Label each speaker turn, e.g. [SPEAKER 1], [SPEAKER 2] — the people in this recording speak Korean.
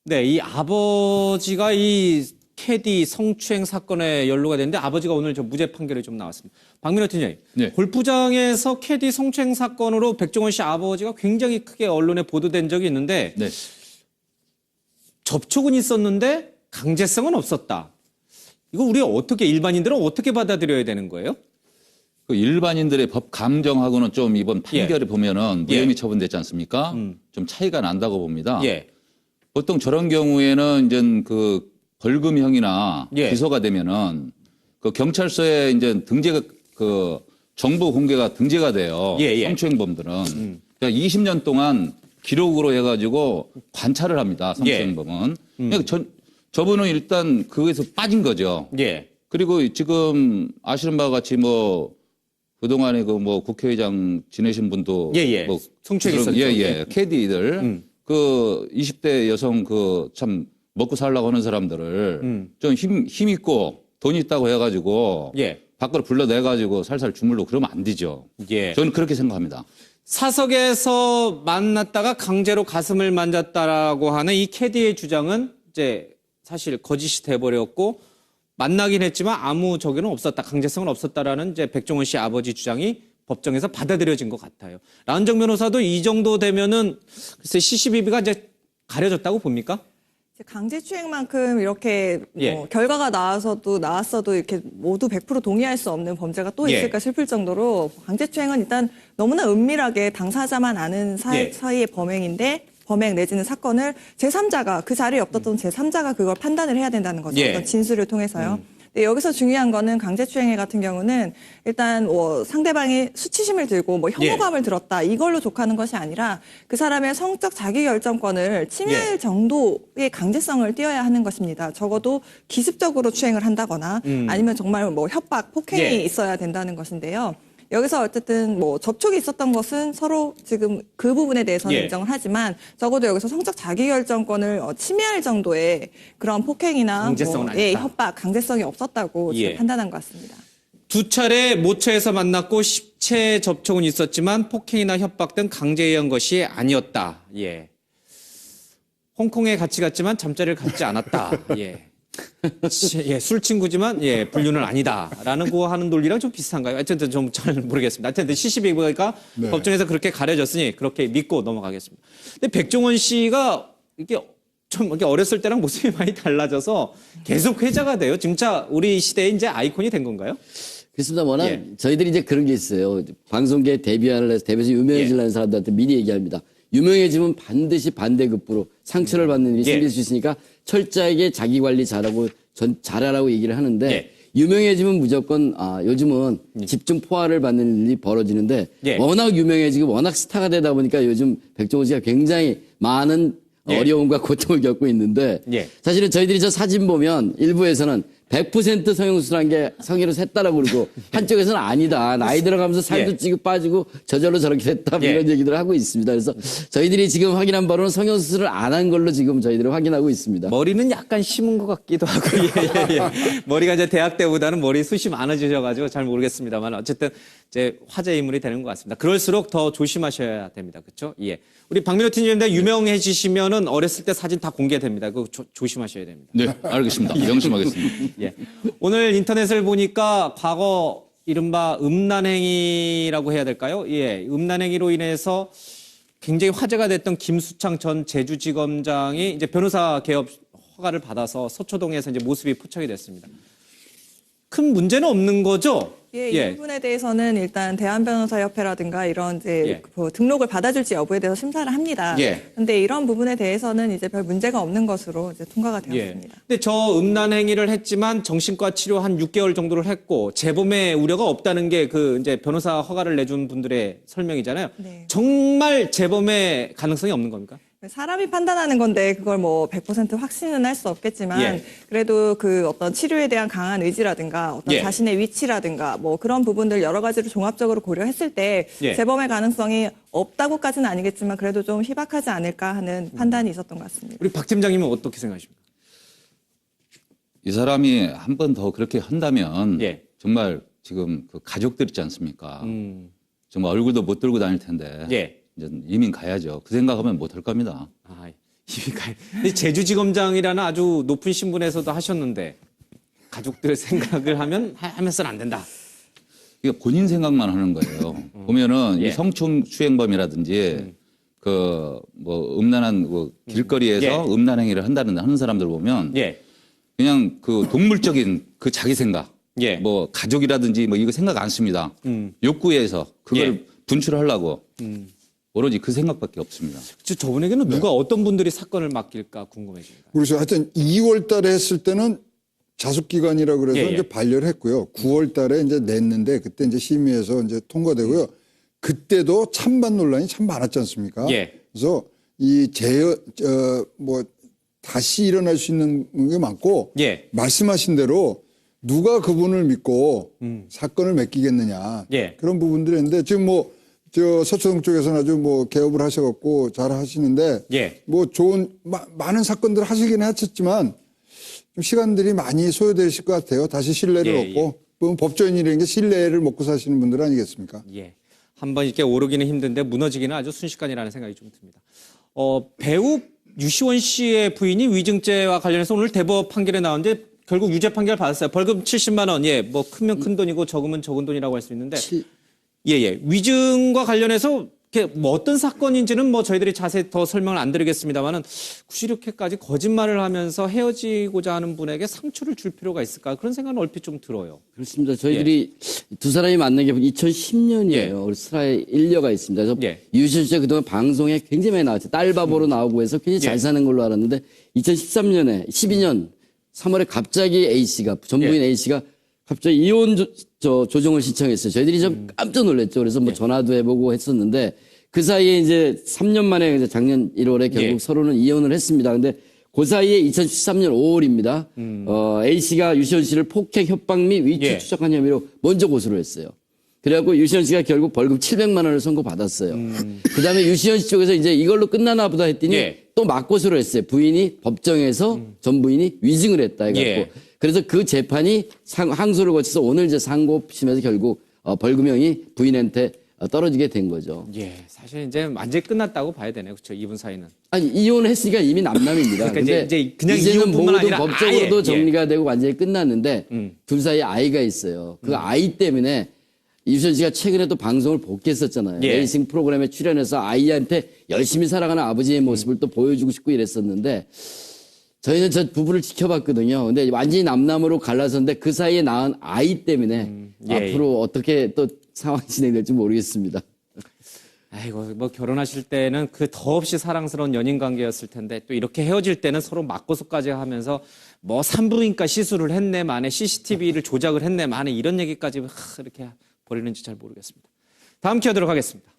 [SPEAKER 1] 네, 이 아버지가 이 캐디 성추행 사건에 연루가 됐는데 아버지가 오늘 저 무죄 판결이 좀 나왔습니다. 박민호 팀장님,
[SPEAKER 2] 네.
[SPEAKER 1] 골프장에서 캐디 성추행 사건으로 백종원 씨 아버지가 굉장히 크게 언론에 보도된 적이 있는데
[SPEAKER 2] 네.
[SPEAKER 1] 접촉은 있었는데 강제성은 없었다. 이거 우리 어떻게 일반인들은 어떻게 받아들여야 되는 거예요?
[SPEAKER 2] 그 일반인들의 법 감정하고는 좀 이번 판결을 보면은 무혐의 처분됐지 않습니까? 좀 차이가 난다고 봅니다.
[SPEAKER 1] 예.
[SPEAKER 2] 보통 저런 경우에는 이제 그 벌금형이나
[SPEAKER 1] 예.
[SPEAKER 2] 기소가 되면은 그 경찰서에 이제 등재가 그 정보 공개가 등재가 돼요.
[SPEAKER 1] 예, 예.
[SPEAKER 2] 성추행범들은 그러니까 20년 동안 기록으로 해가지고 관찰을 합니다. 성추행범은. 그러니까 저분은 일단 그거에서 빠진 거죠.
[SPEAKER 1] 예.
[SPEAKER 2] 그리고 지금 아시는 바와 같이 뭐 그동안에 그 뭐 국회의장 지내신 분도
[SPEAKER 1] 예, 예.
[SPEAKER 2] 뭐
[SPEAKER 1] 성추행
[SPEAKER 2] 그런-
[SPEAKER 1] 있었죠.
[SPEAKER 2] 예, 예.
[SPEAKER 1] 예.
[SPEAKER 2] 캐디들 그 20대 여성 그 참 먹고 살라고 하는 사람들을 좀 힘 있고 돈 있다고 해가지고
[SPEAKER 1] 예.
[SPEAKER 2] 밖으로 불러내가지고 살살 주물러 그러면 안 되죠.
[SPEAKER 1] 예.
[SPEAKER 2] 저는 그렇게 생각합니다.
[SPEAKER 1] 사석에서 만났다가 강제로 가슴을 만졌다라고 하는 이 캐디의 주장은 이제 사실 거짓이 돼버렸고 만나긴 했지만 아무 적용은 없었다, 강제성은 없었다라는 이제 백종원 씨 아버지 주장이 법정에서 받아들여진 것 같아요. 라은정 변호사도 이 정도 되면은 글쎄 CCBB가 이제 가려졌다고 봅니까?
[SPEAKER 3] 강제추행만큼 이렇게
[SPEAKER 1] 예.
[SPEAKER 3] 결과가 나왔어도 이렇게 모두 100% 동의할 수 없는 범죄가 또
[SPEAKER 1] 예.
[SPEAKER 3] 있을까 싶을 정도로 강제추행은 일단 너무나 은밀하게 당사자만 아는
[SPEAKER 1] 예.
[SPEAKER 3] 사이의 범행 내지는 사건을 제3자가 그 자리에 없었던 제3자가 그걸 판단을 해야 된다는 거죠.
[SPEAKER 1] 예.
[SPEAKER 3] 어떤 진술을 통해서요. 근데 여기서 중요한 거는 강제추행회 같은 경우는 일단 상대방이 수치심을 들고 혐오감을 들었다 이걸로 족하는 것이 아니라 그 사람의 성적 자기결정권을 침해할 정도의 강제성을 띄어야 하는 것입니다. 적어도 기습적으로 추행을 한다거나 아니면 정말 협박, 폭행이
[SPEAKER 1] 예.
[SPEAKER 3] 있어야 된다는 것인데요. 여기서 어쨌든 접촉이 있었던 것은 서로 지금 그 부분에 대해서는
[SPEAKER 1] 예.
[SPEAKER 3] 인정을 하지만 적어도 여기서 성적 자기결정권을 침해할 정도의 그런 폭행이나
[SPEAKER 1] 강제성은 아니다.
[SPEAKER 3] 협박, 강제성이 없었다고
[SPEAKER 1] 예.
[SPEAKER 3] 지금 판단한 것 같습니다.
[SPEAKER 1] 두 차례 모처에서 만났고 10채 접촉은 있었지만 폭행이나 협박 등 강제에 의한 것이 아니었다. 예. 홍콩에 같이 갔지만 잠자리를 갖지 않았다. 예. 예, 술 친구지만 불륜은 아니다라는 거 하는 논리랑 좀 비슷한가요? 하여튼 좀 잘 모르겠습니다. 하여튼 CCBB가 법정에서 그렇게 가려졌으니 그렇게 믿고 넘어가겠습니다. 근데 백종원 씨가 이게 좀 이렇게 어렸을 때랑 모습이 많이 달라져서 계속 회자가 돼요. 진짜 우리 시대의 이제 아이콘이 된 건가요?
[SPEAKER 4] 그렇습니다. 워낙
[SPEAKER 1] 예.
[SPEAKER 4] 저희들이 이제 그런 게 있어요. 방송계에 데뷔하는 데뷔해서 유명해지려는 사람들한테 미리 얘기합니다. 유명해지면 반드시 반대급부로 상처를 받는 일이
[SPEAKER 1] 예.
[SPEAKER 4] 생길 수 있으니까 철저하게 자기 관리 잘하고 잘하라고 얘기를 하는데
[SPEAKER 1] 예.
[SPEAKER 4] 유명해지면 무조건 요즘은 집중 포화를 받는 일이 벌어지는데
[SPEAKER 1] 예.
[SPEAKER 4] 워낙 유명해지고 워낙 스타가 되다 보니까 요즘 백종원 씨가 굉장히 많은
[SPEAKER 1] 예.
[SPEAKER 4] 어려움과 고통을 겪고 있는데
[SPEAKER 1] 예.
[SPEAKER 4] 사실은 저희들이 저 사진 보면 일부에서는 100% 성형수술한 게 성희로 샜다라고 그러고 한쪽에서는 아니다. 나이 들어가면서 살도
[SPEAKER 1] 예.
[SPEAKER 4] 찌고 빠지고 저절로 저렇게 됐다.
[SPEAKER 1] 예.
[SPEAKER 4] 이런 얘기들을 하고 있습니다. 그래서 저희들이 지금 확인한 바로는 성형수술을 안 한 걸로 지금 저희들이 확인하고 있습니다.
[SPEAKER 1] 머리는 약간 심은 것 같기도 하고, 예. 머리가 이제 대학 때보다는 머리 숱이 많아지셔가지고 잘 모르겠습니다만 어쨌든 이제 화제 인물이 되는 것 같습니다. 그럴수록 더 조심하셔야 됩니다. 그렇죠? 예. 우리 박민호 팀장님 유명해지시면은 어렸을 때 사진 다 공개됩니다. 그거 조심하셔야 됩니다.
[SPEAKER 2] 네, 알겠습니다. 명심하겠습니다.
[SPEAKER 1] 예. 오늘 인터넷을 보니까 과거 이른바 음란행위라고 해야 될까요? 예. 음란행위로 인해서 굉장히 화제가 됐던 김수창 전 제주지검장이 이제 변호사 개업 허가를 받아서 서초동에서 이제 모습이 포착이 됐습니다. 큰 문제는 없는 거죠?
[SPEAKER 3] 예, 이 부분에 대해서는 일단 대한변호사협회라든가 이런 이제
[SPEAKER 1] 예.
[SPEAKER 3] 등록을 받아줄지 여부에 대해서 심사를 합니다.
[SPEAKER 1] 예.
[SPEAKER 3] 그런데 이런 부분에 대해서는 이제 별 문제가 없는 것으로 이제 통과가 되었습니다.
[SPEAKER 1] 근데 저 음란 행위를 했지만 정신과 치료 한 6개월 정도를 했고 재범의 우려가 없다는 게 그 이제 변호사 허가를 내준 분들의 설명이잖아요.
[SPEAKER 3] 네.
[SPEAKER 1] 정말 재범의 가능성이 없는 겁니까?
[SPEAKER 3] 사람이 판단하는 건데 그걸 100% 확신은 할 수 없겠지만
[SPEAKER 1] 예.
[SPEAKER 3] 그래도 그 어떤 치료에 대한 강한 의지라든가 어떤
[SPEAKER 1] 예.
[SPEAKER 3] 자신의 위치라든가 그런 부분들 여러 가지를 종합적으로 고려했을 때
[SPEAKER 1] 예.
[SPEAKER 3] 재범의 가능성이 없다고까지는 아니겠지만 그래도 좀 희박하지 않을까 하는 판단이 있었던 것 같습니다.
[SPEAKER 1] 우리 박 팀장님은 어떻게 생각하십니까?
[SPEAKER 2] 이 사람이 한 번 더 그렇게 한다면
[SPEAKER 1] 예.
[SPEAKER 2] 정말 지금 그 가족들 있지 않습니까? 정말 얼굴도 못 들고 다닐 텐데
[SPEAKER 1] 예.
[SPEAKER 2] 이제 이민 가야죠. 그 생각하면 못 할 겁니다.
[SPEAKER 1] 아, 근데 제주지검장이라는 아주 높은 신분에서도 하셨는데 가족들 생각을 하면서는 안 된다.
[SPEAKER 2] 이게 본인 생각만 하는 거예요. 보면은
[SPEAKER 1] 예.
[SPEAKER 2] 이 성추행범이라든지 그 뭐 음란한 뭐 길거리에서
[SPEAKER 1] 예.
[SPEAKER 2] 음란 행위를 하는 사람들 보면
[SPEAKER 1] 예.
[SPEAKER 2] 그냥 그 동물적인 그 자기 생각,
[SPEAKER 1] 예.
[SPEAKER 2] 뭐 가족이라든지 뭐 이거 생각 안 씁니다. 욕구에서 그걸
[SPEAKER 1] 예.
[SPEAKER 2] 분출하려고 오로지 그 생각밖에 없습니다.
[SPEAKER 1] 저분에게는 누가 어떤 분들이 사건을 맡길까 궁금해집니다.
[SPEAKER 5] 그래서 하여튼 2월 달에 했을 때는 자숙기간이라 그래서
[SPEAKER 1] 예, 예.
[SPEAKER 5] 이제 반려를 했고요. 9월 달에 이제 냈는데 그때 이제 심의해서 이제 통과되고요. 그때도 찬반 논란이 참 많았지 않습니까?
[SPEAKER 1] 예.
[SPEAKER 5] 그래서 이 뭐 다시 일어날 수 있는 게 많고
[SPEAKER 1] 예.
[SPEAKER 5] 말씀하신 대로 누가 그분을 믿고 사건을 맡기겠느냐
[SPEAKER 1] 예.
[SPEAKER 5] 그런 부분들이 있는데 지금 뭐 저 서초동 쪽에서는 아주 뭐 개업을 하셔갖고 잘 하시는데
[SPEAKER 1] 예.
[SPEAKER 5] 뭐 좋은 많은 사건들을 하시긴 하셨지만 좀 시간들이 많이 소요되실 것 같아요. 다시 신뢰를
[SPEAKER 1] 예,
[SPEAKER 5] 얻고 뭐 법조인이라는 게 신뢰를 먹고 사시는 분들 아니겠습니까?
[SPEAKER 1] 예. 한번 이렇게 오르기는 힘든데 무너지기는 아주 순식간이라는 생각이 좀 듭니다. 배우 유시원 씨의 부인이 위증죄와 관련해서 오늘 대법 판결에 나왔는데 결국 유죄 판결 받았어요. 벌금 70만 원. 예. 뭐 크면 큰 돈이고 적으면 적은 돈이라고 할 수 있는데 예. 위증과 관련해서 뭐 어떤 사건인지는 뭐 저희들이 자세히 더 설명을 안 드리겠습니다만은 굳이 이렇게까지 거짓말을 하면서 헤어지고자 하는 분에게 상처를 줄 필요가 있을까? 그런 생각은 얼핏 좀 들어요.
[SPEAKER 4] 그렇습니다. 저희들이 두 사람이 만난 게 2010년이에요.
[SPEAKER 1] 예.
[SPEAKER 4] 우리 스라의 일녀가 있습니다. 그래서
[SPEAKER 1] 예.
[SPEAKER 4] 유시원 씨가 그동안 방송에 굉장히 많이 나왔죠. 딸바보로 나오고 해서 굉장히 잘 사는 걸로 알았는데 2013년에 12년 3월에 갑자기 A 씨가 전부인 A 씨가 갑자기 이혼 조정을 신청했어요. 저희들이 좀 깜짝 놀랐죠. 그래서 뭐 전화도 해보고 했었는데 그 사이에 이제 3년 만에 이제 작년 1월에 결국
[SPEAKER 1] 예.
[SPEAKER 4] 서로는 이혼을 했습니다. 근데 그 사이에 2013년 5월입니다. A 씨가 유시원 씨를 폭행, 협박 및 위치
[SPEAKER 1] 예.
[SPEAKER 4] 추적한 혐의로 먼저 고소를 했어요. 그래갖고 유시원 씨가 결국 벌금 700만 원을 선고받았어요. 그 다음에 유시원 씨 쪽에서 이제 이걸로 끝나나 보다 했더니
[SPEAKER 1] 예.
[SPEAKER 4] 또 맞고소를 했어요. 부인이 법정에서 전 부인이 위증을 했다 해갖고.
[SPEAKER 1] 예.
[SPEAKER 4] 그래서 그 재판이 항소를 거쳐서 오늘 이제 상고심에서 결국 벌금형이 부인한테 떨어지게 된 거죠.
[SPEAKER 1] 예. 사실 이제 완전히 끝났다고 봐야 되네요. 그렇죠. 이분 사이는.
[SPEAKER 4] 아니 이혼을 했으니까 이미 남남입니다.
[SPEAKER 1] 그러니까
[SPEAKER 4] 근데
[SPEAKER 1] 이제 그냥
[SPEAKER 4] 이제는
[SPEAKER 1] 이혼뿐만
[SPEAKER 4] 모두
[SPEAKER 1] 아니라
[SPEAKER 4] 법적으로도
[SPEAKER 1] 아예,
[SPEAKER 4] 정리가 되고 완전히 끝났는데 둘 사이에 아이가 있어요. 그 아이 때문에 유시원 씨가 최근에 또 방송을 복귀했었잖아요.
[SPEAKER 1] 예.
[SPEAKER 4] 레이싱 프로그램에 출연해서 아이한테 열심히 살아가는 아버지의 모습을 또 보여주고 싶고 이랬었는데 저희는 저 부부를 지켜봤거든요. 근데 완전히 남남으로 갈라섰는데 그 사이에 낳은 아이 때문에
[SPEAKER 1] 예.
[SPEAKER 4] 앞으로 어떻게 또 상황이 진행될지 모르겠습니다.
[SPEAKER 1] 아이고, 뭐 결혼하실 때는 그 더없이 사랑스러운 연인 관계였을 텐데 또 이렇게 헤어질 때는 서로 맞고소까지 하면서 뭐 산부인과 시술을 했네 만에 CCTV를 조작을 했네 만에 이런 얘기까지 이렇게 벌이는지 잘 모르겠습니다. 다음 키워드로 가겠습니다.